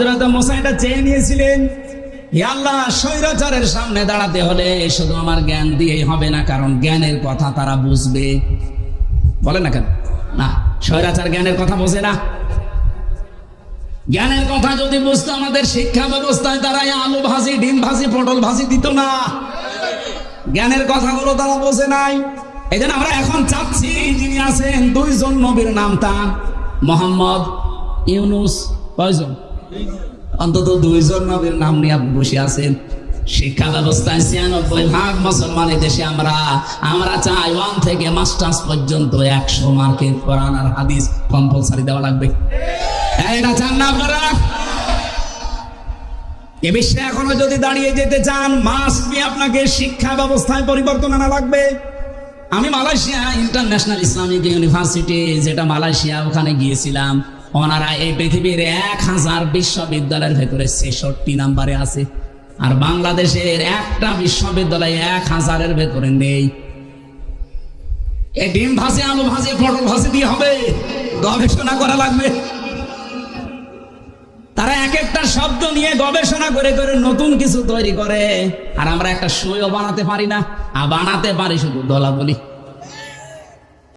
হযরত মুসা এটা চেয়ে নিয়েছিলেন, হে আল্লাহ, স্বৈরাচারের সামনে দাঁড়াতে হলে শুধু আমার জ্ঞান দিয়েই হবে না, কারণ জ্ঞানের কথা তারা বুঝবে। বলে না কেন? না, স্বৈরাচার জ্ঞানের কথা বোঝে না। জ্ঞানের কথা যদি বুঝতো আমাদের শিক্ষা ব্যবস্থায় তারা আলু ভাজি, ডিম ভাজি, পটল ভাজি দিত না। জ্ঞানের কথাগুলো তারা বোঝে নাই। এই জন্য আমরা এখন চাচ্ছি যিনি আছেন, দুইজন নবীর নাম তার, মোহাম্মদ, ইউনুস, কয়জন? অন্তত দুইজন নবীর নাম নিয়ে বসে আছেন। শিক্ষা ব্যবস্থায় ৯৬% মুসলমানের দেশে আমরা চাই 1 থেকে মাস্টার্স পর্যন্ত 100 মার্কের কোরআন আর হাদিস কম্পালসারি দেওয়া লাগবে। এটা চান না আপনারা? এ বিশ্বে এখনো যদি দাঁড়িয়ে যেতে চান, মাস্ট বি আপনাকে শিক্ষা ব্যবস্থায় পরিবর্তন আনা লাগবে। আমি মালয়েশিয়া ইন্টারন্যাশনাল ইসলামিক ইউনিভার্সিটি, যেটা মালয়েশিয়া, ওখানে গিয়েছিলাম। ওনারা এই পৃথিবীর 1000 বিশ্ববিদ্যালয়ের ভেতরে 66 নম্বরে আছে, আর বাংলাদেশের একটা বিশ্ববিদ্যালয় 1000-এর ভেতরে নেই। এই ডিম ভাজি, আলু ভাজি, পটল ভাজি দিয়ে হবে? গবেষণা করা লাগবে। তারা এক একটা শব্দ নিয়ে গবেষণা করে করে নতুন কিছু তৈরি করে, আর আমরা একটা সইও বানাতে পারি না, আর বানাতে পারি শুধু দলা বলি।